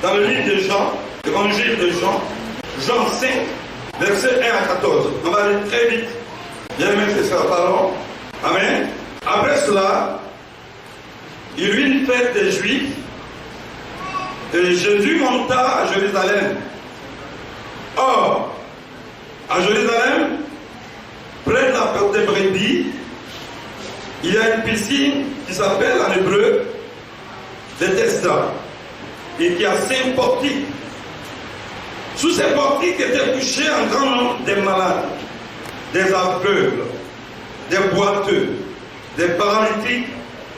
dans le livre de Jean, l'évangile de Jean, Jean 5, versets 1 à 14. On va aller très vite. Bien aimé, c'est ça, pardon. Amen. Après cela, il y eut une fête des Juifs, et Jésus monta à Jérusalem. Or, à Jérusalem, près de la porte des Brebis, il y a une piscine qui s'appelle en hébreu Bethesda, et qui a 5 portiques. Sous ces portiques étaient couchés un grand nombre de malades, des aveugles, des boiteux, des paralytiques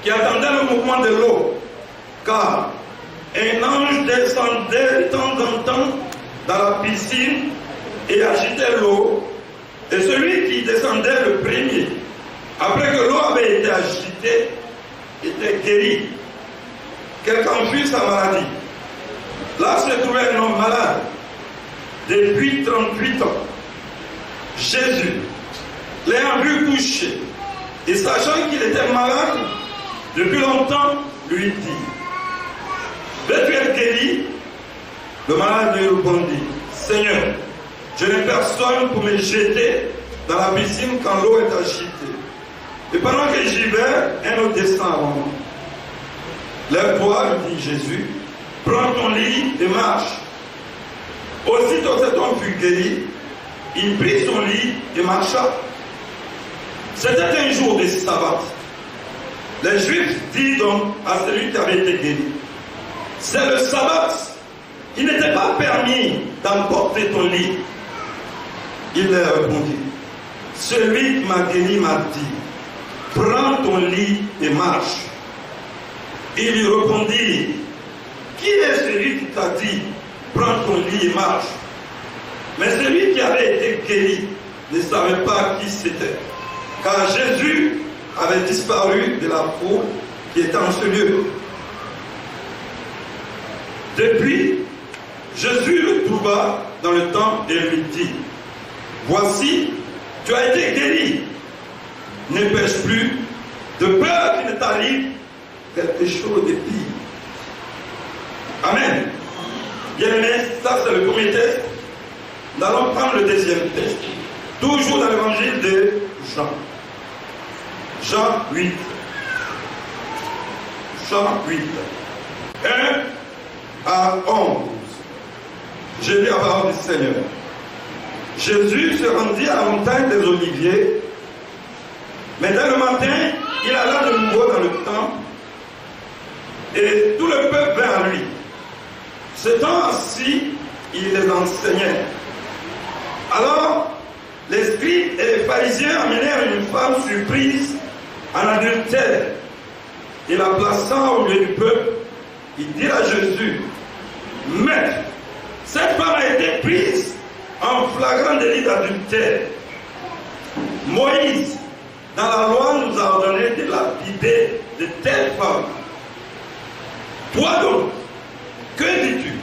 qui attendaient le mouvement de l'eau, car un ange descendait de temps en temps dans la piscine et agitait l'eau, et celui qui descendait le premier, après que l'eau avait été agitée, était guéri. Quelle qu'en fût sa maladie. Là se trouvait un homme malade depuis 38 ans. Jésus, l'ayant vu couché, et sachant qu'il était malade depuis longtemps, lui dit: veux-tu être guéri? Le malade lui répondit: Seigneur, je n'ai personne pour me jeter dans la piscine quand l'eau est agitée. Et pendant que j'y vais, un autre descend avant moi. Lève-toi, lui dit Jésus, prends ton lit et marche. Aussitôt cet homme fut guéri, il prit son lit et marcha. C'était un jour de sabbat. Les Juifs dirent donc à celui qui avait été guéri: c'est le sabbat, il n'était pas permis d'emporter ton lit. Il leur répondit: celui qui m'a guéri m'a dit: prends ton lit et marche. Il lui répondit: qui est celui qui t'a dit: prends ton lit et marche? Mais celui qui avait été guéri ne savait pas qui c'était, car Jésus avait disparu de la foule qui était en ce lieu. Depuis, Jésus le trouva dans le temple et lui dit: voici, tu as été guéri, ne pêche plus, de peur qu'il ne t'arrive quelque chose de pire. Amen. Bien aimé, ça c'est le premier test. Nous allons prendre le deuxième test. Toujours dans l'évangile de Jean. Jean 8. Jean 8. 1 à 11. J'ai lu la parole du Seigneur. Jésus se rendit à la montagne des Oliviers, mais dès le matin, il alla de nouveau dans le temple, et tout le peuple vint à lui. S'étant assis, il les enseignait. Alors, les scribes et les pharisiens amenèrent une femme surprise en adultère, et la plaçant au milieu du peuple, ils dirent à Jésus: Maître, cette femme a été prise en flagrant délit d'adultère. Moïse, dans la loi, nous a ordonné de lapider de telles femmes. Toi donc, que dis-tu?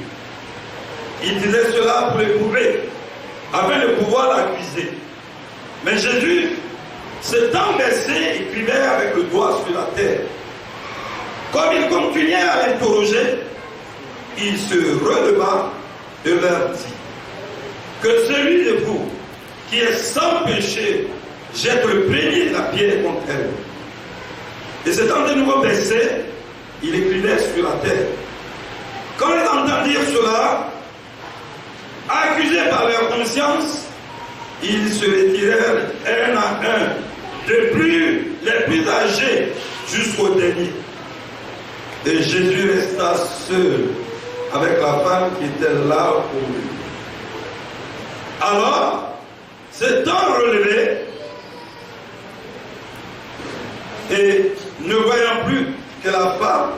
Il disait cela pour l'éprouver, afin de pouvoir l'accuser. Mais Jésus, s'étant baissé, écrivait avec le doigt sur la terre. Comme il continuait à l'interroger, il se releva et leur dit: que celui de vous qui est sans péché jette le premier la pierre contre elle. Et s'étant de nouveau baissé, il écrivait sur la terre. Quand ils entendirent cela, accusés par leur conscience, ils se retirèrent un à un, les plus âgés jusqu'au dernier. Et Jésus resta seul avec la femme qui était là pour lui. Alors, s'étant relevé, et ne voyant plus que la femme,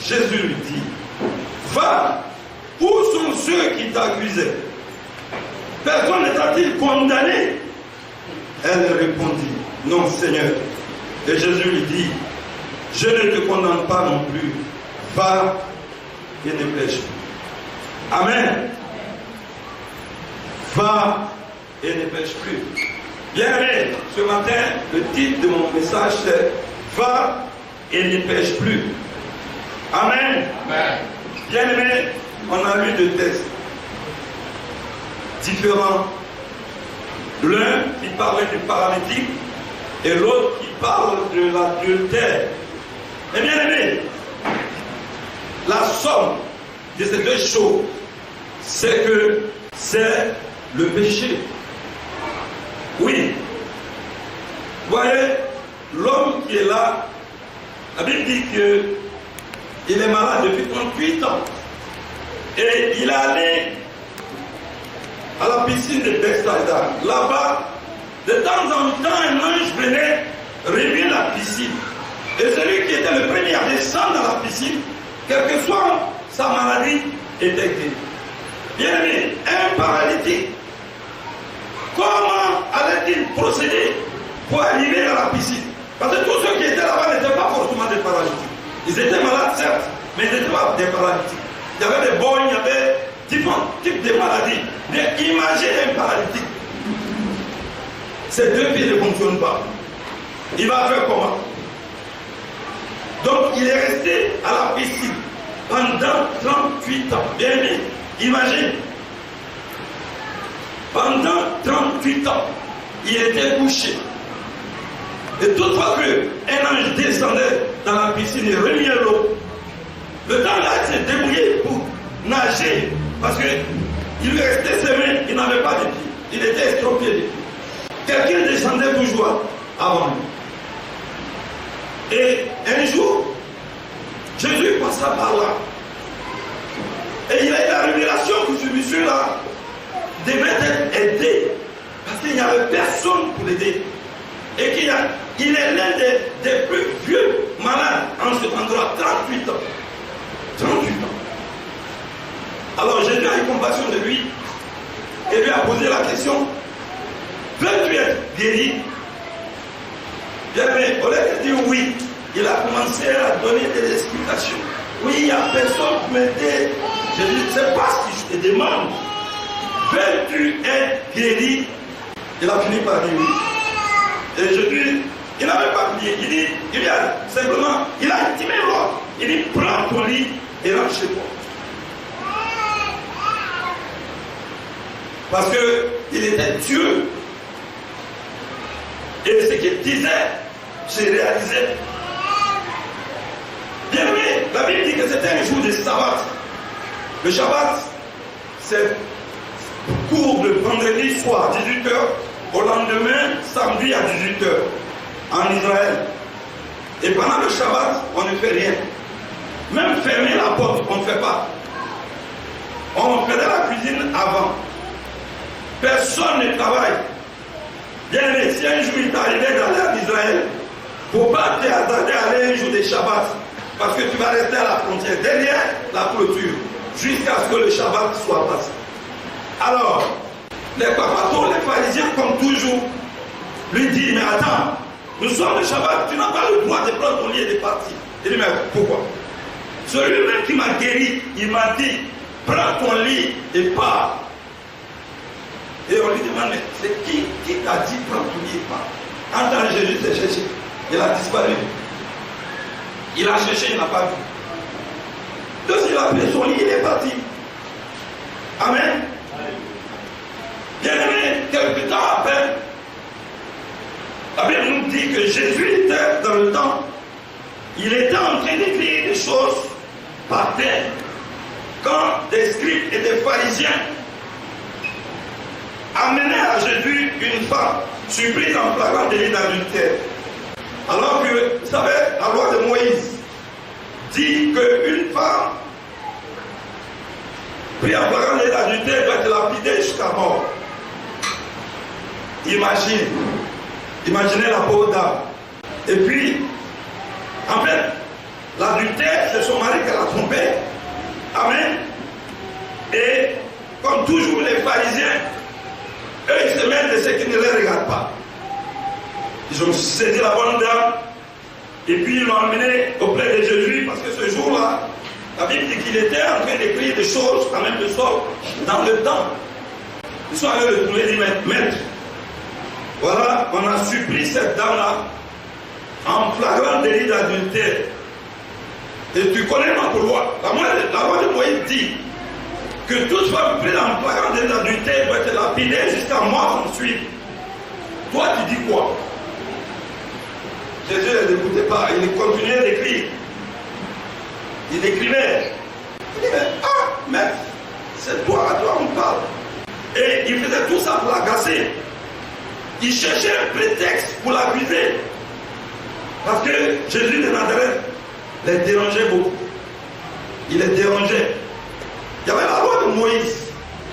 Jésus lui dit: va, où sont ceux qui t'accusaient? Personne ne t'a-t-il condamné? Elle répondit: non, Seigneur. Et Jésus lui dit: je ne te condamne pas non plus, va et ne pêche plus. Amen. Va et ne pêche plus. Bien aimé, ce matin, le titre de mon message c'est: va et ne pêche plus. Amen. Amen. Bien aimé, on a lu deux textes différents. L'un qui parlait du paralytique et l'autre qui parle de l'adultère. Mais bien aimé, la somme de ces deux choses, c'est que c'est le péché. Oui. Vous voyez, l'homme qui est là, la Bible dit qu'il est malade depuis 38 ans. Et il est allé à la piscine de Bethsaïda. Là-bas, de temps en temps, un ange venait réunir la piscine. Et celui qui était le premier à descendre dans la piscine, quelle que soit sa maladie, était guéri. Bien aimé, un paralytique, comment allait-il procéder pour arriver à la piscine? Parce que tous ceux qui étaient là-bas n'étaient pas forcément des paralytiques. Ils étaient malades, certes, mais ils n'étaient pas des paralytiques. Il y avait des borgnes, il y avait différents types de maladies. Mais imaginez un paralytique. Ces deux pieds ne fonctionnent pas. Il va faire comment? Donc il est resté à la piscine pendant 38 ans. Bien aimé, imagine. Pendant 38 ans, il était couché. Et toutefois qu'un ange descendait dans la piscine et remuait l'eau, le temps là, il s'est débrouillé pour nager. Parce qu'il lui restait ses mains, il n'avait pas de pieds. Il était estropié de pieds. Quelqu'un descendait toujours avant lui. Et un jour, Jésus passa par là. Et il a eu la révélation que ce monsieur-là devait être aidé. Parce qu'il n'y avait personne pour l'aider. Et qu'il est l'un des plus vieux malades en ce endroit, 38 ans. 38 ans. Alors Jésus a eu compassion de lui et lui a posé la question: veux-tu être guéri? Bien, mais au lieu de dire oui, il a commencé à donner des explications. Oui, il n'y a personne pour m'aider. Je ne sais pas ce que je te demande. Veux-tu être guéri? Il a fini par dire oui. Et Jésus, il n'avait pas prié. Il a simplement, il a intimé l'ordre. Il dit: prends ton lit et rentre chez toi. Parce qu'il était Dieu. Et ce qu'il disait, c'est réalisé. Bien aimé, la Bible dit que c'était un jour de sabbat. Le Shabbat, c'est cours de vendredi soir, 18h, au lendemain, samedi à 18h, en Israël. Et pendant le Shabbat, on ne fait rien. Même fermer la porte, on ne fait pas. On faisait la cuisine avant. Personne ne travaille. Bien aimé, si un jour il t'arrivait d'aller en Israël, il ne faut pas t'attarder à aller un jour de Shabbat. Parce que tu vas rester à la frontière, derrière la clôture, jusqu'à ce que le Shabbat soit passé. Alors, les papatons, les pharisiens, comme toujours, lui disent: mais attends, nous sommes le Shabbat, tu n'as pas le droit de prendre ton lit et de partir. Il dit: mais pourquoi? Celui-même qui m'a guéri, il m'a dit: prends ton lit et pars. Et on lui demande: mais c'est qui t'a dit prends ton lit et pars? Entends, Jésus s'est cherché, il a disparu. Il a cherché, il n'a pas vu. Donc il a pris son lit, il est parti. Amen. Bien aimé, quelques temps après, la Bible nous dit que Jésus était dans le temps. Il était en train d'écrire des choses par terre. Quand des scribes et des pharisiens amenaient à Jésus une femme surprise en flagrant délit d'adultère. Alors que, vous savez, la loi de Moïse dit qu'une femme prise en flagrant délit d'adultère doit être lapidée jusqu'à mort. Imaginez la pauvre dame. Et puis, en fait, l'adultère, c'est son mari qu'elle a trompé. Amen. Et comme toujours les pharisiens, eux ils se mêlent de ce qui ne les regarde pas. Ils ont saisi la bonne dame et puis ils l'ont emmené auprès de Jésus parce que ce jour-là, la Bible dit qu'il était en train d'écrire des choses en même sorte dans le temps. Ils sont allés le trouver et dire: maître, voilà, on a surpris cette dame-là en flagrant délit d'adultère. Et tu connais ma loi. La loi de Moïse dit que toute femme prise en flagrant délit d'adultère doit être lapidée jusqu'à mort sans suite. Toi, tu dis quoi? Jésus ne l'écoutait pas, il continuait d'écrire. Il écrivait. Il disait, ah, mais c'est toi, à toi on parle. Et il faisait tout ça pour l'agacer. Il cherchait un prétexte pour l'accuser. Parce que Jésus de Nazareth les dérangeait beaucoup. Il les dérangeait. Il y avait la loi de Moïse.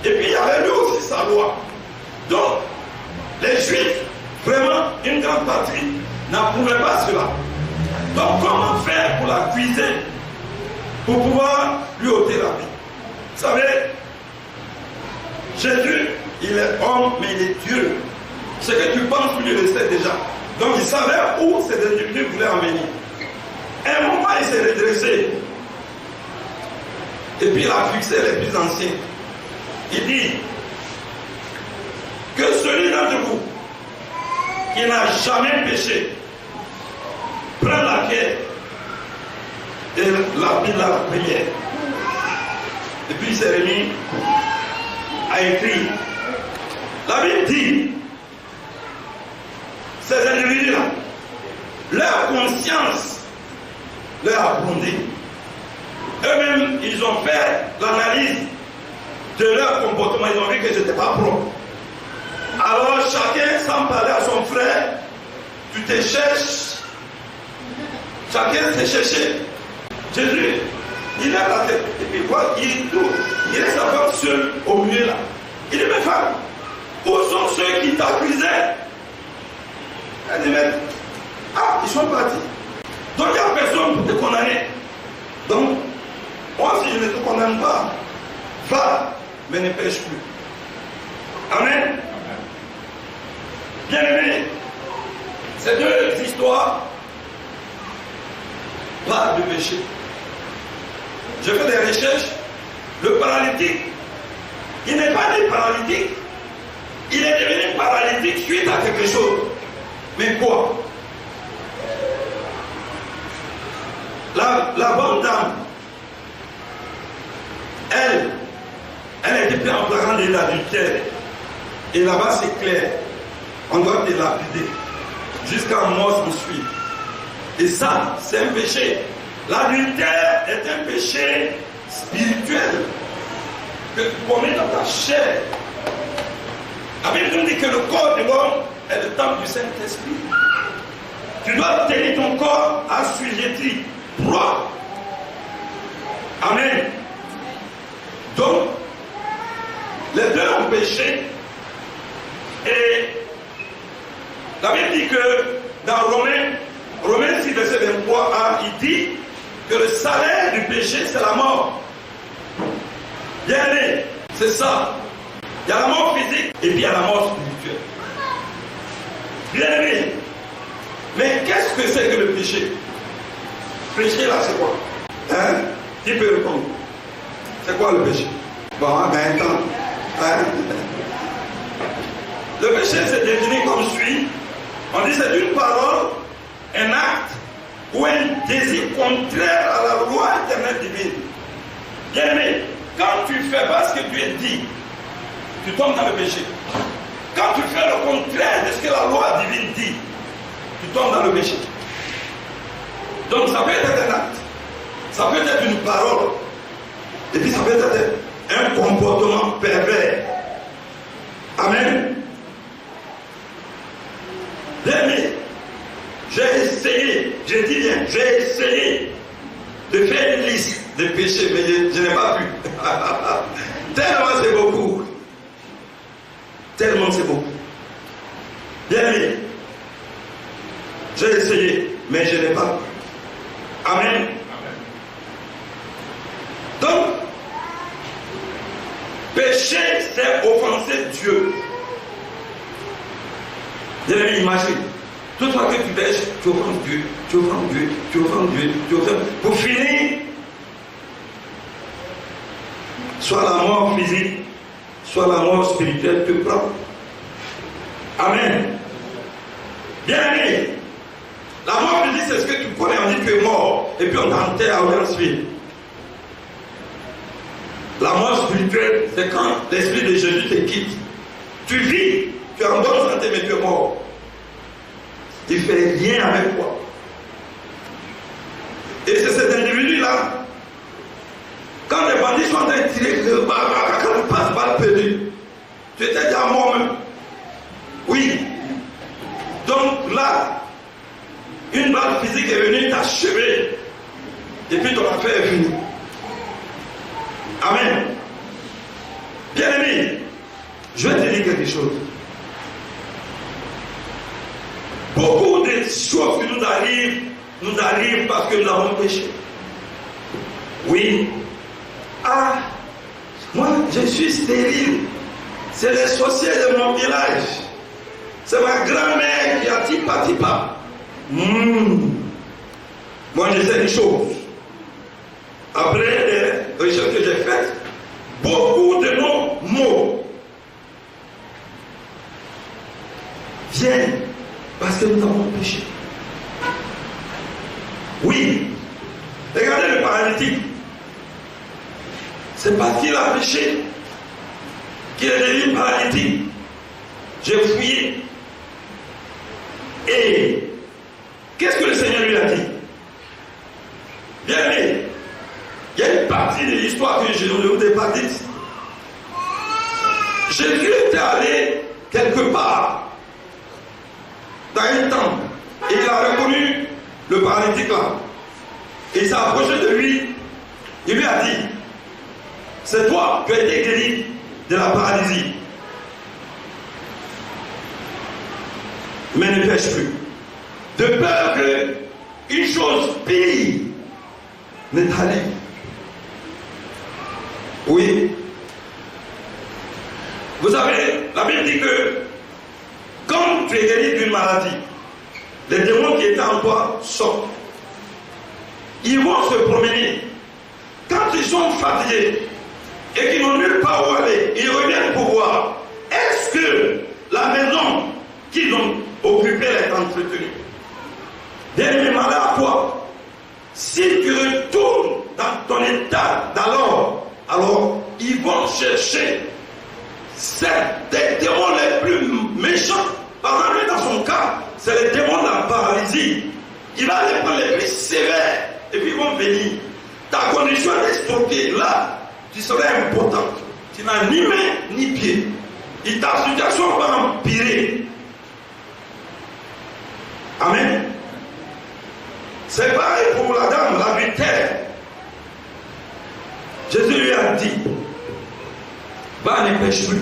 Et puis il y avait lui aussi sa loi. Donc, les Juifs, vraiment, une grande partie, n'approuvaient pas cela. Donc, comment faire pour l'accuser? Pour pouvoir lui ôter la vie. Vous savez, Jésus, il est homme, mais il est Dieu. Ce que tu penses, lui le sait déjà. Donc, il savait où ces individus voulaient en venir. À un moment, il s'est redressé. Et puis, il a fixé les plus anciens. Il dit que celui d'entre vous qui n'a jamais péché prenne la pierre et la prière. Et puis il s'est remis à écrire. La Bible dit, ces individus-là, leur conscience leur a grondé. Eux-mêmes, ils ont fait l'analyse de leur comportement. Ils ont vu que je n'étais pas propre. Alors chacun, sans parler à son frère, tu te cherches. Chacun s'est cherché. Jésus, il a la tête. Et puis voilà, il laisse sa femme seule au milieu là. Il dit, mes femmes, où sont ceux qui t'accusaient? Elle dit, mais, ah, ils sont partis. Donc il n'y a personne pour te condamner. Donc, moi si je ne te condamne pas, va, mais ne pêche plus. Amen. Bien aimé, ces deux histoires parlent du péché. Je fais des recherches. Le paralytique, il n'est pas né paralytique. Il est devenu paralytique suite à quelque chose. Mais quoi? La bonne dame, elle était en flagrant délit d'adultère. Et là-bas, c'est clair. On doit te lapider jusqu'à mort sans suite. Et ça, c'est un péché. L'adultère est un péché spirituel que tu commets dans ta chair. La Bible nous dit que le corps de l'homme est le temple du Saint-Esprit. Tu dois tenir ton corps assujetti, propre. Amen. Donc, les deux ont péché. Et la Bible dit que dans Romains 6, verset 23a, il dit que le salaire du péché, c'est la mort. Bien aimé, c'est ça. Il y a la mort physique et puis il y a la mort spirituelle. Bien aimé, mais qu'est-ce que c'est que le péché? Péché là, c'est quoi? Hein? Qui peut répondre? C'est quoi le péché? Bon, ben attends. Hein? Le péché, c'est défini comme suit. On dit c'est une parole, un acte ou un désir contraire à la loi éternelle divine. Bien aimé, quand tu fais pas ce que tu es dit, tu tombes dans le péché. Quand tu fais le contraire de ce que la loi divine dit, tu tombes dans le péché. Donc ça peut être un acte, ça peut être une parole, et puis ça peut être un comportement pervers. Amen. Bien aimé, j'ai essayé, je dis bien, j'ai essayé de faire une liste de péchés, mais je n'ai pas pu. Tellement c'est beaucoup. Tellement c'est beaucoup. Bien aimé, j'ai essayé, mais je n'ai pas pu. Amen. Donc, pécher, c'est offenser Dieu. Bien aimé, imagine. Toute fois que tu pêches, tu offenses Dieu, tu offenses Dieu, tu offenses Dieu, tu offenses. Pour finir, soit la mort physique, soit la mort spirituelle te prend. Amen. Bien aimé, la mort physique, c'est ce que tu connais, on dit que tu es mort, et puis on t'enterre ensuite. La mort spirituelle, c'est quand l'Esprit de Jésus te quitte. Tu vis, tu es en bonne santé, mais tu es mort. Il ne fait rien avec toi. Et c'est cet individu-là, quand les bandits sont en train de tirer, quand tu passes balle perdue, tu étais déjà mort même. Oui. Donc là, une balle physique est venue t'achever. Et puis ton affaire est finie. Amen. Bien-aimé, je vais te dire quelque chose. Beaucoup de choses qui nous arrivent parce que nous avons péché. Oui. Ah, moi je suis stérile. C'est les sorciers de mon village. C'est ma grand-mère qui a tipa. Moi je sais une chose. Après les recherches que j'ai faites, beaucoup de nos mots viennent parce que nous avons péché. Oui. Regardez le paralytique. C'est parce qu'il a péché qu'il est devenu paralytique. J'ai fouillé. Et qu'est-ce que le Seigneur lui a dit? Bien aimé, il y a une partie de l'histoire que je ne vous ai pas dite. Jésus était allé quelque part dans un temple et il a reconnu le paralytique là. Et il s'est approché de lui. Il lui a dit, c'est toi qui as été guéri de la paralysie. Mais ne pêche plus. De peur qu'une chose pire ne t'arrive. Oui. Vous savez, la Bible dit que quand tu es guéri d'une maladie, les démons qui étaient en toi sortent. Ils vont se promener. Quand ils sont fatigués et qu'ils n'ont nulle part où aller, ils reviennent pour voir. Est-ce que la maison qu'ils ont occupée est entretenue? Bien-aimé, malheur à toi. Si tu retournes dans ton état d'alors, alors ils vont chercher des démons les plus méchants. Par exemple, dans son cas, c'est les démons de la paralysie. Il va les prendre les plus sévères et puis ils vont venir. Ta condition est stockée là, tu serais impotent. Tu n'as ni main ni pied. Et ta situation va empirer. Amen. C'est pareil pour la dame, l'adultère. Jésus lui a dit, va, ne pêche plus.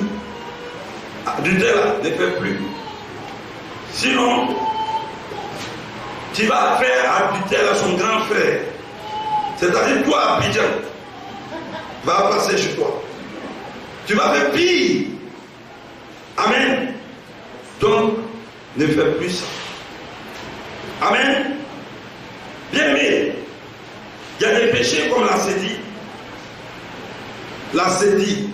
Adultère là, ne fais plus. Sinon, tu vas faire adultère à son grand frère. C'est-à-dire toi, Abidjan, va passer chez toi. Tu vas faire pire. Amen. Donc, ne fais plus ça. Amen. Bien aimé, il y a des péchés comme la sédie. La sédie,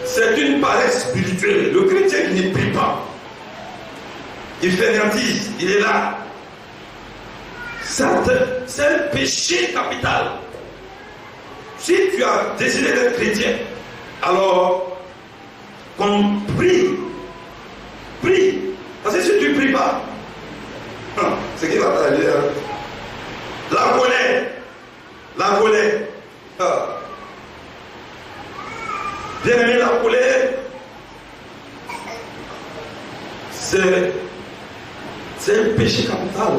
c'est une paresse spirituelle. Le chrétien qui ne prie pas, il fainéantise, il est là. C'est un péché capital. Si tu as décidé d'être chrétien, alors qu'on prie. Parce que si tu ne pries pas, c'est qui va t'arriver. La colère. Bien aimé, la colère, c'est un péché capital.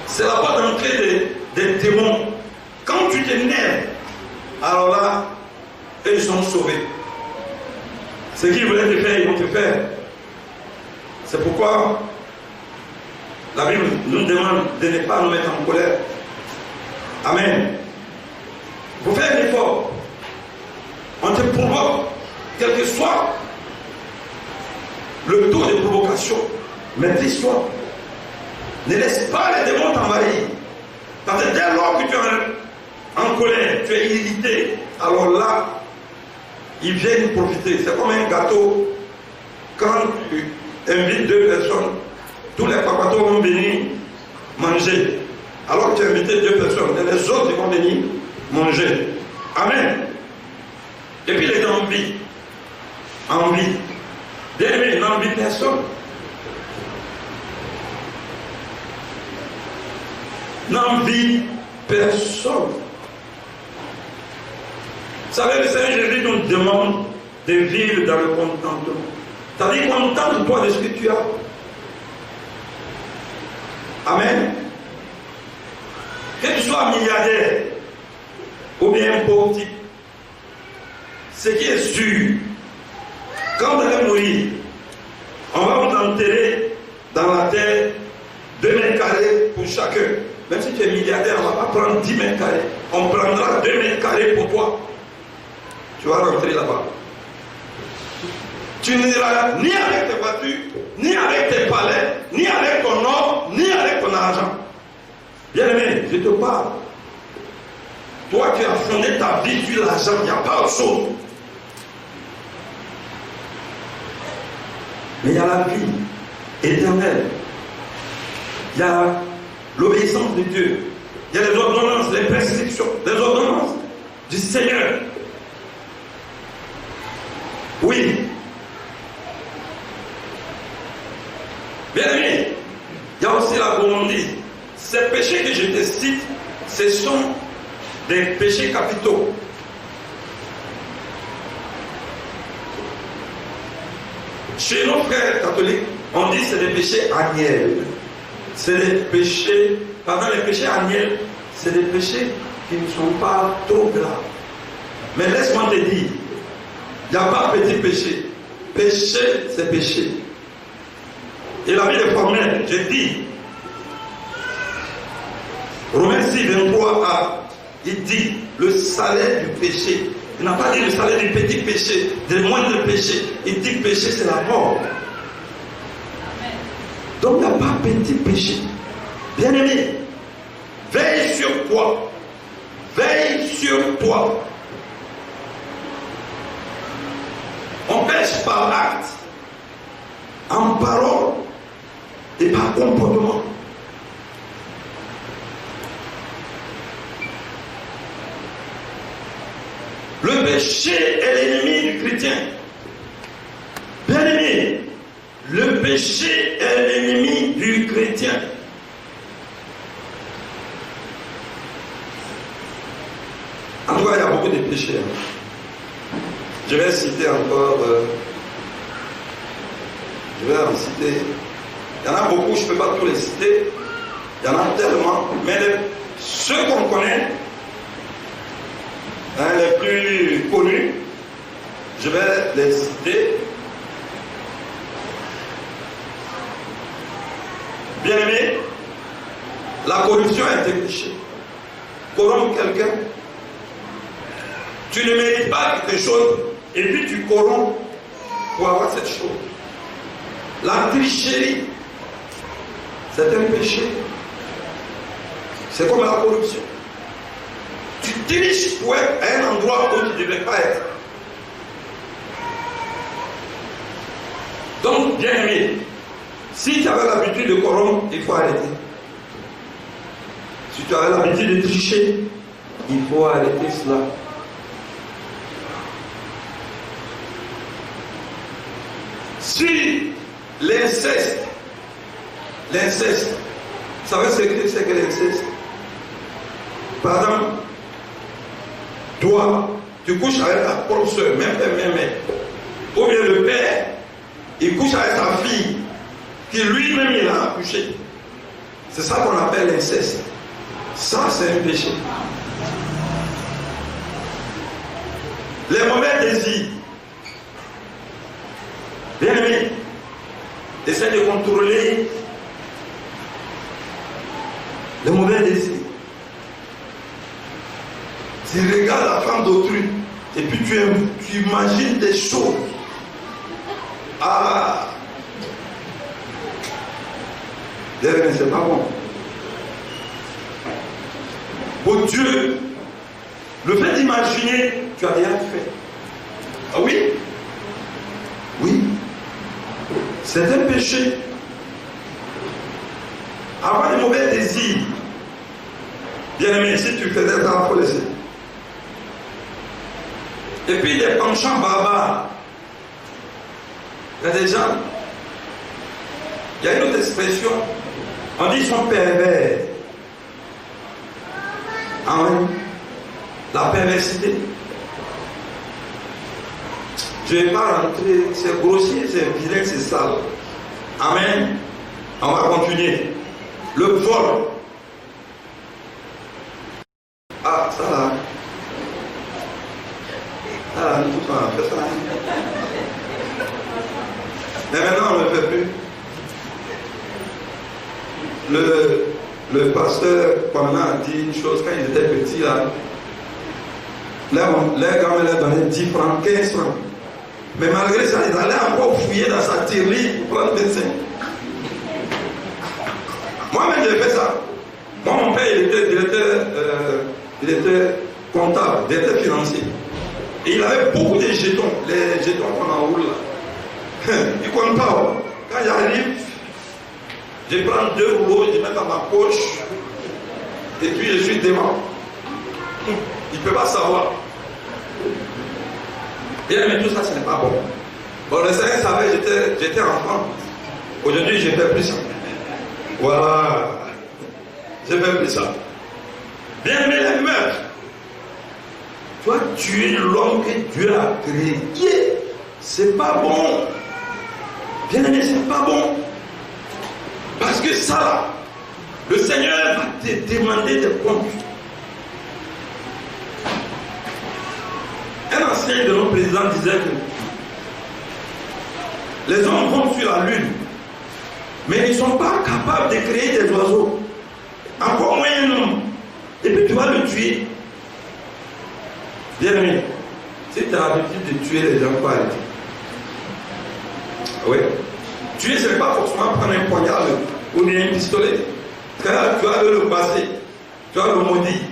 C'est la porte d'entrée des démons. Quand tu t'énerves, alors là, ils sont sauvés. Ce qu'ils voulaient te faire, ils vont te faire. C'est pourquoi la Bible nous demande de ne pas nous mettre en colère. Amen. Pour faire un effort, on te provoque, quel que soit le taux de provocation, maîtrise-toi. Ne laisse pas les démons t'envahir. Parce que dès lors que tu es en colère, tu es irrité, alors là, ils viennent profiter. C'est comme un gâteau. Quand tu invites deux personnes, tous les papatos vont venir manger. Alors que tu as invité deux personnes, et les autres ils vont venir manger. Amen. Et puis les envies. Envie. Bien-aimé, n'envie personne. N'envie personne. Vous savez, le Seigneur Jésus nous demande de vivre dans le contentement. C'est-à-dire, contente-toi de ce que tu as. Amen. Que tu sois milliardaire ou bien pauvre type, ce qui est sûr, quand vous allez mourir, on va vous enterrer dans la terre 2 mètres carrés pour chacun. Même si tu es milliardaire, on ne va pas prendre 10 mètres carrés. On prendra 2 mètres carrés pour toi. Tu vas rentrer là-bas. Tu n'iras ni avec tes voitures, ni avec tes palais, ni avec ton or, ni avec ton argent. Bien-aimé, je te parle. Toi, tu as fondé ta vie sur l'argent, il n'y a pas autre chose. Mais il y a la vie éternelle. Il y a l'obéissance de Dieu. Il y a les ordonnances, les prescriptions, les ordonnances du Seigneur. Oui. Bien aimé, il y a aussi la gourmandise. Ces péchés que je te cite, ce sont des péchés capitaux. Chez nos frères catholiques, on dit que c'est des péchés annuels. C'est des péchés, pendant les péchés annuels, c'est des péchés qui ne sont pas trop graves. Mais laisse-moi te dire, il n'y a pas petit péché. Péché, c'est péché. Et la vie est formelle, je dis, Romains 6, 23a, il dit le salaire du péché. Il n'a pas dit le salaire du petit péché, des moindres péchés. Il dit que péché, c'est la mort. Donc il n'y a pas petit péché. Bien-aimé, veille sur toi. Veille sur toi. On pêche par acte, en parole et par comportement. Le péché est l'ennemi du chrétien. Bien-aimé, le péché est l'ennemi du chrétien. En tout cas, il y a beaucoup de péchés. Je vais citer encore. Je vais en citer. Il y en a beaucoup, je ne peux pas tous les citer. Il y en a tellement. Mais ceux qu'on connaît, les plus connus, je vais les citer. Bien-aimé, la corruption est un péché. Corrompre quelqu'un, tu ne mérites pas quelque chose et puis tu corromps pour avoir cette chose. La tricherie, c'est un péché. C'est comme la corruption. Tu triches pour être à un endroit où tu ne devrais pas être. Donc, bien aimé, si tu avais l'habitude de corrompre, il faut arrêter. Si tu avais l'habitude de tricher, il faut arrêter cela. Si l'inceste, vous savez ce que c'est que l'inceste? Par exemple, toi, tu couches avec ta propre soeur, même mère. Ou bien le père, il couche avec sa fille, qui lui-même il a accouché. C'est ça qu'on appelle l'inceste. Ça, c'est un péché. Les mauvais désirs. Bien aimé, essaie de contrôler les mauvais désirs. Tu regardes la femme d'autrui et puis tu imagines des choses. Ah, bien aimé, c'est pas bon. Pour Dieu, le fait d'imaginer, tu as rien fait. Ah oui? Oui. C'est un péché. Avoir les mauvais désirs. Bien aimé, si tu faisais ça, il faut laisser. Et puis des penchants barbares. Il y a des gens, il y a une autre expression, on dit ils sont pervers. Amen. La perversité. Je ne vais pas rentrer, c'est grossier, c'est vilain, c'est sale. Amen. On va continuer. Le vol. Ah, ça là. Ah, nous on a fait ça. Mais maintenant, on ne le fait plus. Le pasteur, pendant a dit une chose quand il était petit là. Les gars me donné 10 francs, 15 francs. Mais malgré ça, il allait encore fouiller dans sa tirelire pour prendre 25. Moi-même, j'ai fait ça. Moi, mon père, il était comptable, il était financier. Et il avait beaucoup de jetons, les jetons qu'on enroule là. Il ne compte pas. Quand j'arrive, je prends 2 rouleaux, je mets dans ma poche. Et puis, je suis dément. Il ne peut pas savoir. Bien, mais tout ça, ce n'est pas bon. Bon, le Seigneur savait, j'étais enfant. Aujourd'hui, je ne fais plus ça. Voilà. Je ne fais plus ça. Bien, mais les meurtres. Toi, tu es l'homme que Dieu a créé. C'est pas bon. Bien aimé, c'est pas bon. Parce que ça, le Seigneur va te demander des comptes. Un ancien de nos présidents disait que les hommes vont sur la lune, mais ils ne sont pas capables de créer des oiseaux. Encore moins un homme. Et puis tu vas le tuer. Bien aimé, si tu as l'habitude de tuer les gens, quoi arrêter. Oui. Tuer, ce n'est pas forcément prendre un poignard ou bien un pistolet. Quand tu vas le passer, tu vas le maudire.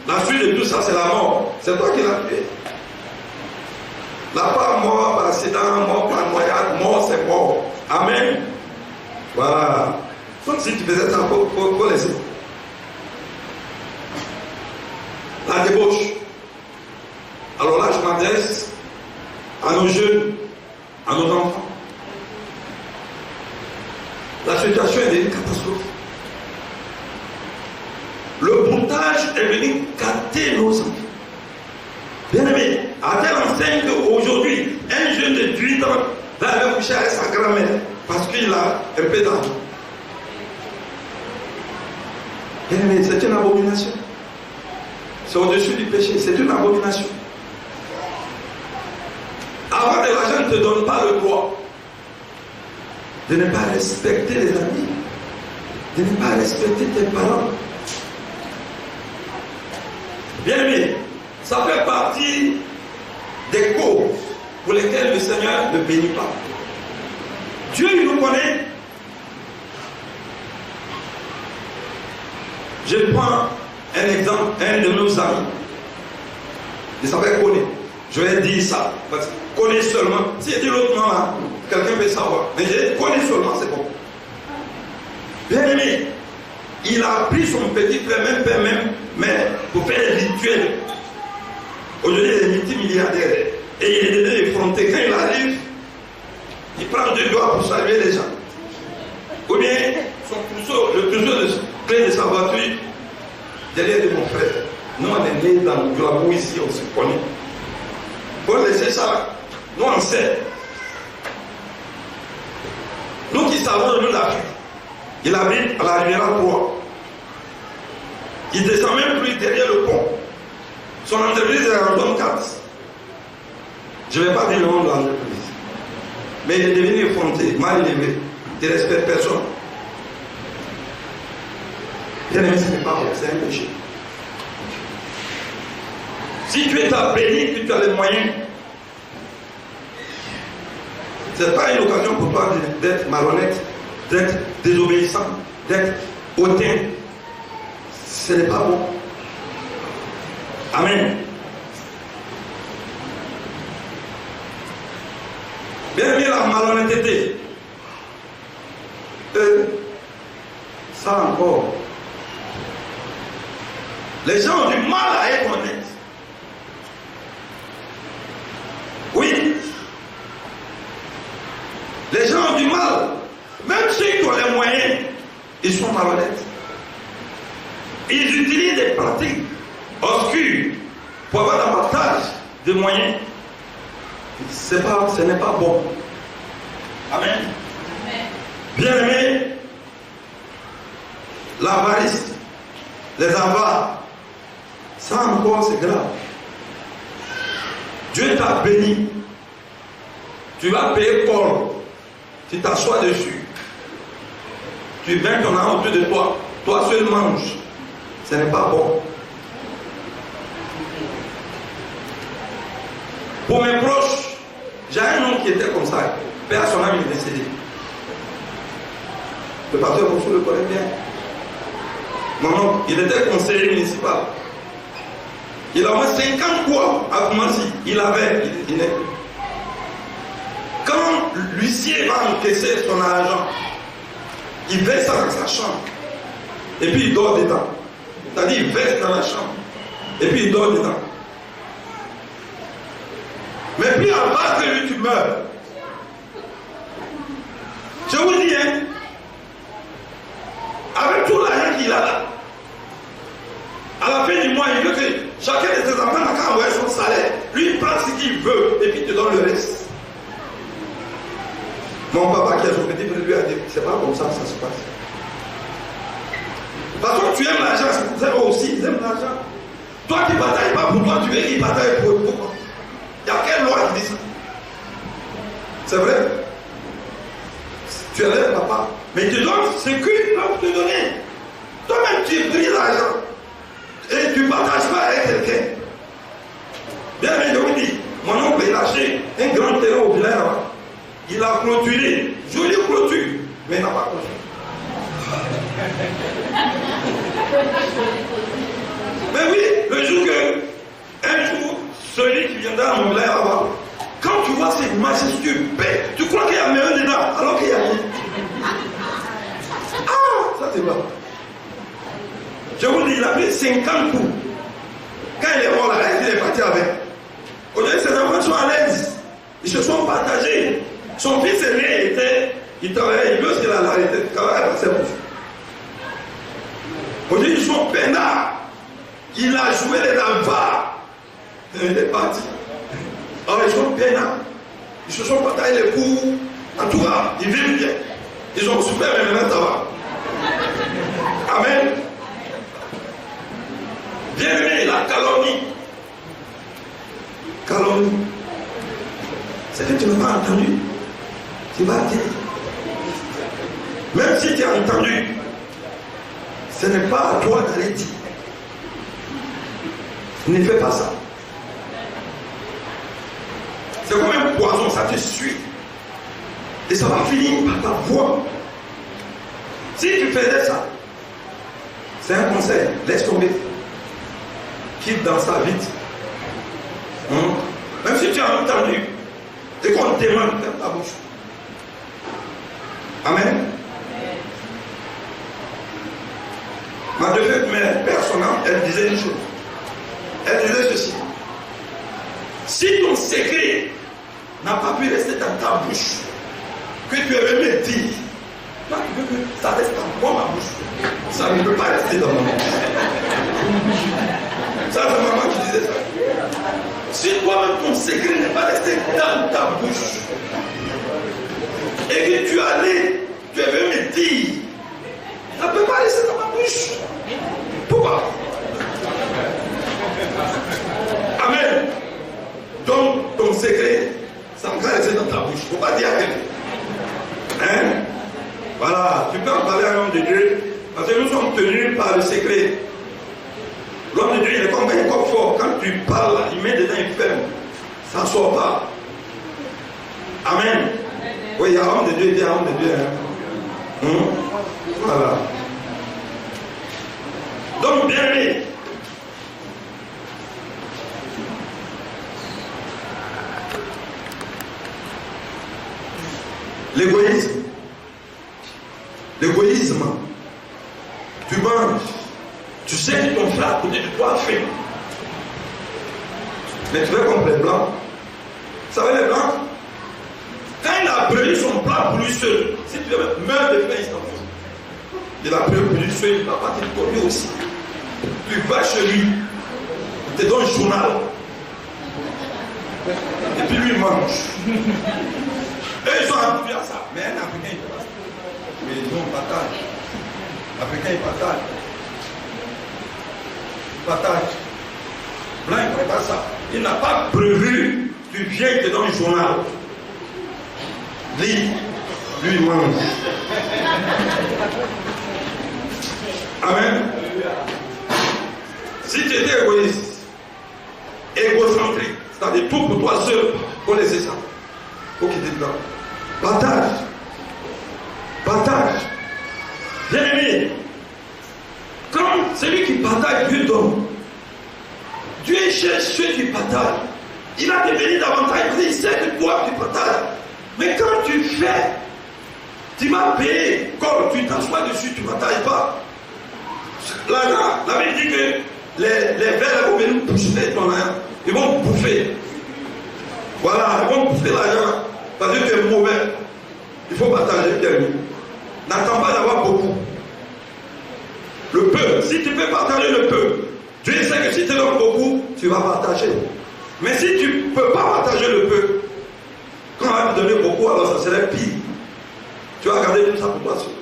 La suite de tout ça, c'est la mort. C'est toi qui l'as tué. La part mort par accident, mort par noyade, mort c'est mort. Amen. Voilà. Donc si tu faisais ça, il faut laisser. La débauche. Alors là, je m'adresse à nos jeunes, à nos enfants. La situation est devenue catastrophe. Le broutage est venu gâter nos enfants. Bien aimé, à telle enseigne qu'aujourd'hui, un jeune de 18 ans va aller coucher avec sa grand-mère parce qu'il a un peu d'argent. Bien aimé, c'est une abomination. C'est au-dessus du péché, c'est une abomination. Avoir de l'argent ne te donne pas le droit de ne pas respecter les amis, de ne pas respecter tes parents. Bien aimé, ça fait partie des causes pour lesquelles le Seigneur ne bénit pas. Dieu, il nous connaît. Je prends un exemple, un de nos amis. Il s'appelle Koné. Je vais dire ça. Parce que Koné seulement. Si je dis l'autre nom là, quelqu'un peut savoir. Mais je dis Koné seulement, c'est bon. Bien aimé, il a pris son petit frère, même père, même mère, pour faire des rituels. Aujourd'hui, il est multimilliardaire. Et il est devenu effronté. Quand il arrive, il prend 2 doigts pour saluer les gens. Ou bien, son trousseau, le trousseau de clé de sa voiture, derrière de mon frère. Nous, on est nés dans la boue ici, on se connaît. Pour laisser ça, nous, on sait. Nous qui savons de nous l'Afrique, il habite à la Riviera 3. Il descend même plus derrière le pont. Son entreprise est en zone 4. Je ne vais pas dire le nom de l'entreprise. Mais il est devenu effronté, mal élevé. Il ne respecte personne. Bien aimé, ce n'est pas vrai, c'est un péché. Si tu es béni, que tu as les moyens, ce n'est pas une occasion pour toi d'être malhonnête, d'être désobéissant, d'être hautain. Ce n'est pas bon. Amen. Bien aimé, la malhonnêteté. Ça encore. Les gens ont du mal à être honnêtes. ont du mal. Même ceux qui ont les moyens, ils sont malhonnêtes. Ils utilisent des pratiques obscures pour avoir davantage de moyens. Ce n'est pas bon. Amen. Bien-aimés, l'avarice, les avares, ça encore c'est grave. Dieu t'a béni. Tu vas payer Paul. Tu t'assois dessus. Tu mets ton âme autour de toi. Toi seul manges. Ce n'est pas bon. Pour mes proches, j'ai un homme qui était comme ça. Père à son âme, il est décédé. Le pasteur Boussou le connaît bien. Mon oncle, il était conseiller municipal. Il a au moins 50 fois à Koumassi. Il avait. Quand l'huissier va encaisser son argent, il verse dans sa chambre. Et puis il dort dedans. C'est-à-dire, il verse dans la chambre. Et puis il dort dedans. Mais puis avant que lui tu meurs, je vous dis, hein, avec tout l'argent qu'il a là, à la fin du mois, il veut que chacun de ses enfants n'a qu'à envoyer son salaire. Lui, il prend ce qu'il veut et puis il te donne le reste. Mon papa qui a son petit frère lui a dit, c'est pas comme ça que ça se passe. Parce que tu aimes l'argent, c'est eux aussi, ils aiment l'argent. Toi qui ne batailles pas pour toi, tu veux qu'ils bataillent pour toi. Il y a quelle loi qui dit ça? C'est vrai. Tu es là, papa. Mais il te donne ce qu'ils peuvent te donner. Toi-même, tu es pris l'argent. Et tu ne partages pas avec quelqu'un. Bien, mais je vous dis, mon oncle, il a acheté un grand terrain au village là-bas. Il a clôturé, jolie clôture, mais il n'a pas clôturé. Mais oui, le jour que, un jour, celui qui viendra à mon village là-bas, quand tu vois cette majestueux paix, tu crois qu'il y a meilleur dedans, alors qu'il y a rien. Ah, ça c'est vrai. Je vous dis, il a pris 50 coups. Quand il est mort là, il est parti avec. Aujourd'hui, ses enfants sont à l'aise. Ils se sont partagés. Son fils aîné il travaillait, il veut qu'il a l'arrêté de travailler avec ses bouches. Aujourd'hui, ils sont peinards. Il a joué les avares. Il est parti. Alors, ils sont peinards. Ils se sont partagés les coups. En tout cas, ils vivent bien. Ils ont super, mais maintenant ça va. Amen. Bien-aimé, la calomnie. Calomnie. C'est que tu n'as pas entendu. Tu vas dire. Même si tu as entendu, ce n'est pas à toi d'aller dire. Ne fais pas ça. C'est comme un poison, ça te suit. Et ça va finir par ta voix. Si tu faisais ça, c'est un conseil, laisse tomber. Quitte dans sa vie. Même si tu as entendu et qu'on te demande dans ta bouche. Amen. Ma deux mère personnelle, elle disait une chose. Elle disait ceci. Si ton secret n'a pas pu rester dans ta bouche, que tu avais me dire, toi tu veux que ça reste dans ma bouche. Ça ne peut pas rester dans ma bouche. Ça, c'est maman qui disait ça. Si toi-même ton secret n'est pas resté dans ta bouche, et que tu allais, tu avais me dire, ça ne peut pas rester dans ma bouche. Pourquoi? Amen. Donc, ton secret, ça ne peut pas rester dans ta bouche. Il ne faut pas dire à quelqu'un. Hein? Voilà, tu peux en parler à l'homme de Dieu, parce que nous sommes tenus par le secret. L'homme de Dieu, il est comme un coq fort. Quand tu parles, il met dedans, il ferme. Ça ne sort pas. Amen. Oui, il y a l'homme de Dieu, il y a l'homme de Dieu. Hein? Voilà. Donc, bien aimé. L'égoïsme. L'égoïsme. Tu manges. Tu sais que ton frère à côté de toi a faim. Mais tu veux comme les blancs. Vous savez, les blancs, quand il a brûlé son plat pour lui seul. Si tu meurs de faim, il s'en fout. Il a pris pour lui seul, il va partir pour lui aussi. Tu vas chez lui, il te donne un journal. Et puis lui, il mange. Et ils sont habitués à ça. Mais un Africain, il ne peut pas. Mais ils ont partage. L'Africain, il partage. Il partage. Blanc, il ne fait pas ça. Il n'a pas prévu. Tu viens, il te donne un journal. Lis. Lui, il mange. Amen. Si tu étais égoïste, égocentrique, c'est-à-dire tout pour toi seul, pour laisser ça. Faut qu'il te dise. Partage. Partage. Bien-aimé, quand celui qui partage, Dieu donne. Dieu cherche ceux qui partagent. Il va te donner davantage. Il sait que toi, tu partages. Mais quand tu fais, tu vas payer. Quand tu t'assois dessus, tu ne partages pas. Là, la Bible dit que les vers vont venir bouffer ton argent. Ils vont bouffer. Voilà, ils vont bouffer l'argent. Parce que tu es mauvais. Il faut partager, Pierre. N'attends pas d'avoir beaucoup. Le peu, si tu peux partager le peu, Dieu sait que si tu donnes beaucoup, tu vas partager. Mais si tu ne peux pas partager le peu, quand on va te donner beaucoup, alors ça serait pire. Tu vas garder tout ça pour toi seul.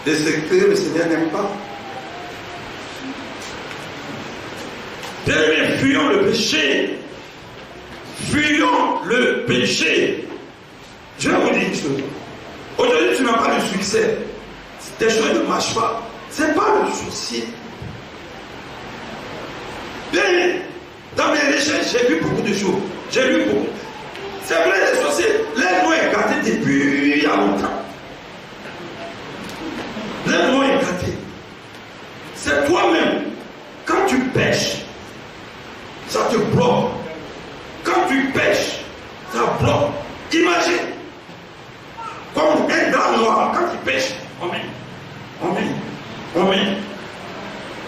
Des secrets, le Seigneur n'aime pas. Bien-aimés, fuyons le péché. Fuyons le péché. Je vais vous dire une chose. Aujourd'hui, tu n'as pas de succès. Tes choses ne marchent pas. Ce n'est pas le souci. Bien, dans mes recherches, j'ai vu beaucoup de choses. J'ai lu beaucoup. C'est vrai, les sorciers, les noix écartées depuis il y a longtemps. Les noix écartées. C'est toi-même. Quand tu pêches, ça te bloque. Quand tu pêches, ça bloque. Imagine. Comme un drap noir, quand tu pêches, on met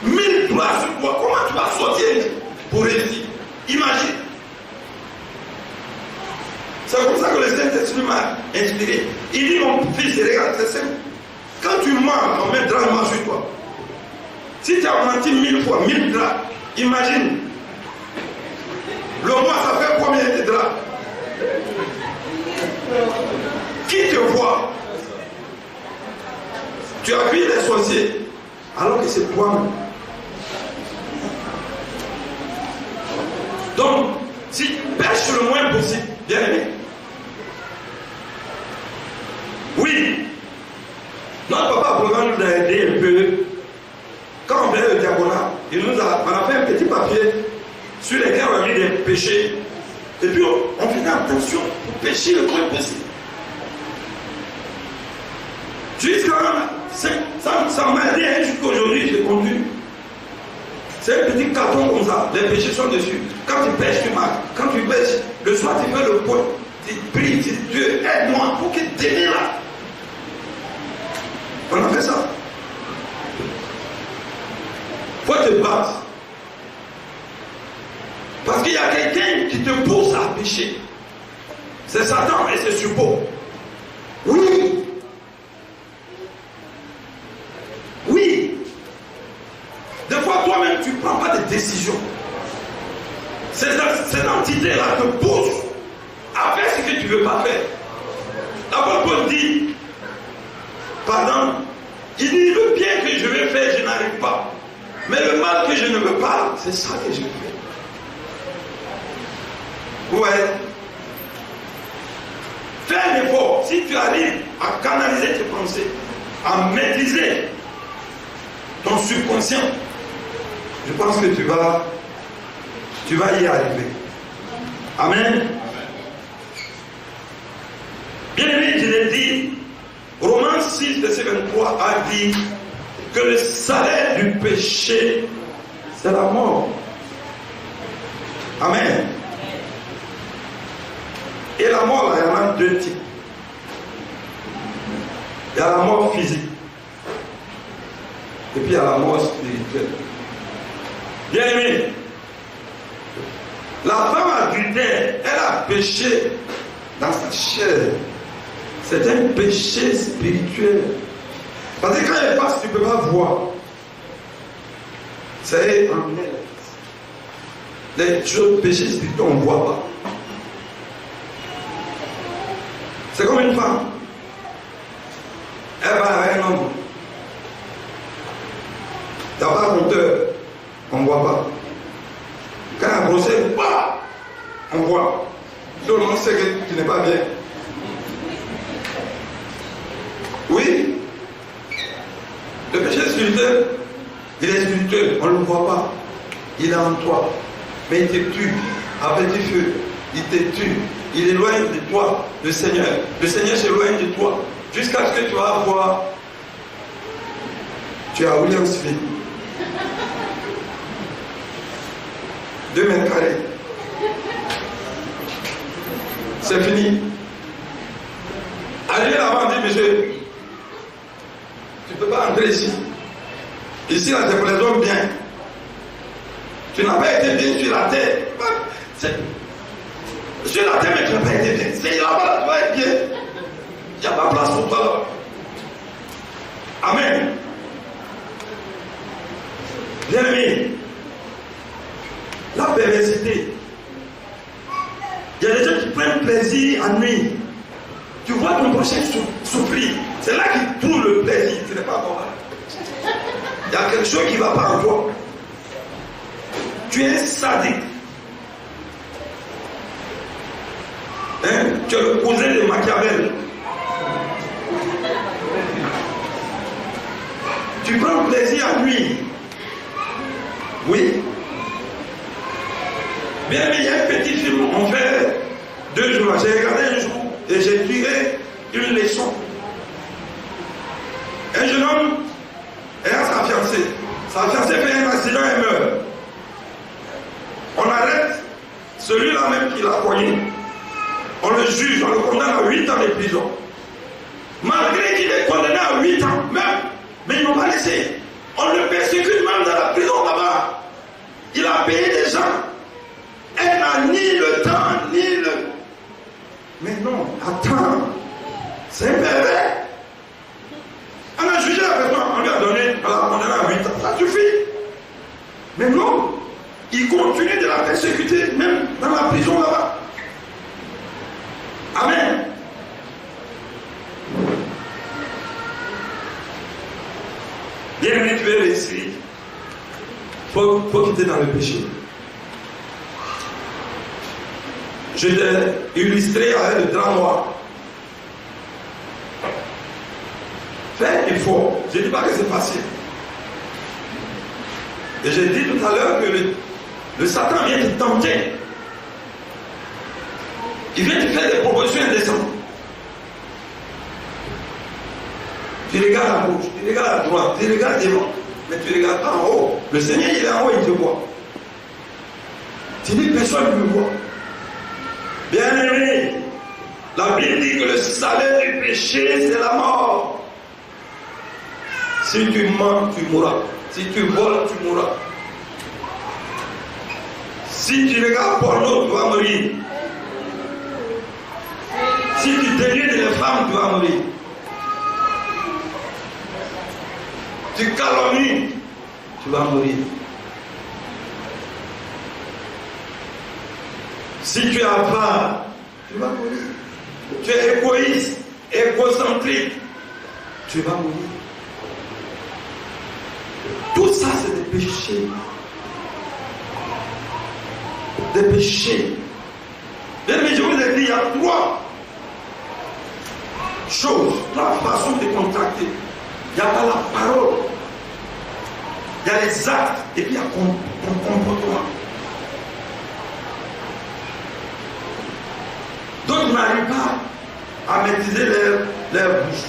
1000 dollars sur toi. Comment tu vas sortir pour réussir? Imagine. C'est comme ça que le Saint-Esprit m'a inspiré. Il dit, mon fils, regarde, c'est simple. Quand tu mens, on met un drap noir sur toi. Si tu as menti 1000 fois, 1000 draps, imagine. Le mois, ça fait combien de draps? Qui te voit? Tu as vu les sorciers, alors que c'est toi-même. Donc, si tu pêches le moins possible, bien aimé. Oui, notre papa Abraham nous a aidé un peu. Quand on faisait le diaconat, on a fait un petit papier sur lequel on a mis des péchés. Et puis on faisait attention pour pécher le moins possible. Jusqu'à ça m'a aidé jusqu'aujourd'hui, j'ai conduit. C'est un petit carton comme ça, les péchés sont dessus. Quand tu pêches, tu marques. Quand tu pêches, le soir tu fais le point. Tu pries, tu dis Dieu, aide-moi pour qu'il t'aide là. On a fait ça. Faut te battre. Parce qu'il y a quelqu'un qui te pousse à pécher. C'est Satan et c'est suppos. Oui. Oui. Des fois, toi-même, tu ne prends pas de décision. Cette entité-là te pousse à faire ce que tu ne veux pas faire. L'apôtre Paul dit, pardon, il dit, le bien que je vais faire, je n'arrive pas. Mais le mal que je ne veux pas, c'est ça que je fais. Ouais. Fais un effort. Si tu arrives à canaliser tes pensées, à maîtriser ton subconscient, je pense que tu vas y arriver. Amen. Bien aimé, je l'ai dit, Romains 6, verset 23 a dit que le salaire du péché, c'est la mort. Amen. Et la mort, il y en a deux types. Il y a la mort physique. Et puis il y a la mort spirituelle. Bien aimé, la femme adultère, elle a péché dans sa chair. C'est un péché spirituel. Parce que quand il passe, tu ne peux pas voir. C'est en net. Les choses péchés spirituels, on ne voit pas. C'est comme une femme. Elle va avec un homme. Il n'y a pas compteur. On ne voit pas. Quand elle a brossé, on voit. Tout le monde sait que tu n'es pas bien. Oui. Le péché spirituel, il est spirituel. On ne le voit pas. Il est en toi. Mais il te tue à petit feu. Il te tue. Il éloigne de toi le Seigneur. Le Seigneur s'éloigne de toi. Jusqu'à ce que tu vas voir. Tu as William Smith. 2 mètres carrés. C'est fini. Allez là-bas, dit monsieur, tu ne peux pas entrer ici. Ici, là, c'est pour les hommes bien. Tu n'as pas été bien sur la terre. Sur la terre, mais tu n'as pas été bien. C'est là-bas, tu vas être bien. Il n'y a pas de place pour toi. Amen. Bien-aimé, la perversité. Il y a des gens qui prennent plaisir à nuire. Tu vois ton prochain souffrir. C'est là qu'ils trouvent le plaisir. Ce n'est pas normal. Il y a quelque chose qui ne va pas en toi. Tu es sadique. Hein? Tu es le cousin de Machiavel. Tu prends plaisir à nuire. Oui. Bien, mais il y a un petit film, on fait 2 jours. J'ai regardé un jour et j'ai tiré une leçon. Un jeune homme est à sa fiancée. Sa fiancée fait un accident et meurt. On arrête celui-là même qui l'a cogné. On le juge, on le condamne à 8 ans de prison. Malgré qu'il est condamné à 8 ans, même, mais ils n'ont pas laissé. On le persécute même dans la prison là-bas. Il a payé des gens. Elle n'a ni le temps, ni le... Mais non, attends. C'est un pervers. On a jugé la personne, on lui a donné, on l'a condamné à 8 ans. Ça suffit. Mais non. Il continue de la persécuter, même dans la prison là-bas. Amen. Bien-aimé, tu es réussi. Faut quitter dans le péché. Je t'ai illustré avec le drap noir. Fais effort. Je ne dis pas que c'est facile. Et j'ai dit tout à l'heure que le Satan vient te tenter. Il vient te faire des propositions indécentes. Tu regardes à gauche, tu regardes à droite, tu regardes devant, mais tu regardes pas en haut. Le Seigneur, il est en haut, il te voit. Tu dis personne ne me voit. Bien-aimé, la Bible dit que le salaire du péché, c'est la mort. Si tu mens, tu mourras. Si tu voles, tu mourras. Si tu regardes porno, tu vas mourir. Si tu dénudes les femmes, tu vas mourir. Tu calomnies, tu vas mourir. Si tu es avare, tu vas mourir. Tu es égoïste, égocentrique, tu vas mourir. Tout ça, c'est des péchés. Des péchés. Mais je vous ai dit, il y a 3 choses, 3 façons de contracter. Il y a pas la parole. Il y a les actes. Et puis il y a ton comportement. D'autres n'arrivent pas à maîtriser leur bouche.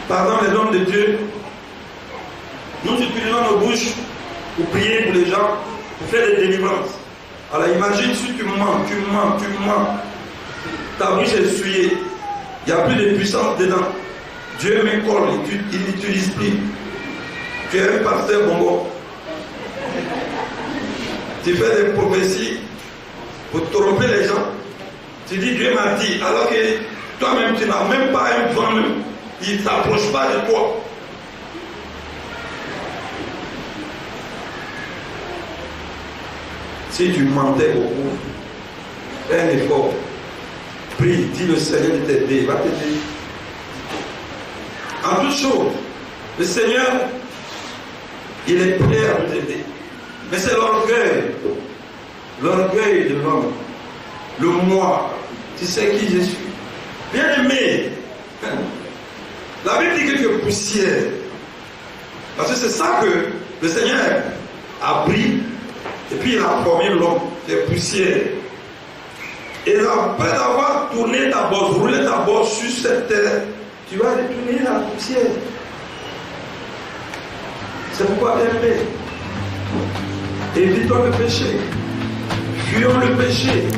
Par exemple, les hommes de Dieu, nous utilisons nos bouches pour prier pour les gens, pour faire des délivrances. Alors imagine si tu mens. Ta bouche est souillée. Il n'y a plus de puissance dedans. Dieu m'école, il n'utilise plus. Tu es un pasteur bonbon. Tu fais des prophéties pour tromper les gens. Tu dis Dieu m'a dit, alors que toi-même tu n'as même pas un vent, il ne s'approche pas de toi. Si tu mentais beaucoup, fais un effort. Prie, dis le Seigneur de t'aider, il va t'aider. En toute chose, le Seigneur, il est prêt à nous aider. Mais c'est l'orgueil de l'homme, le moi. Tu sais qui je suis. Bien aimé, la Bible dit que tu es poussière. Parce que c'est ça que le Seigneur a pris. Et puis il a formé l'homme, qui est poussière. Et après avoir tourné ta bosse, roulé ta bosse sur cette terre, tu vas retourner la poussière. C'est pourquoi aimer. Évitons le péché. Fuyons le péché.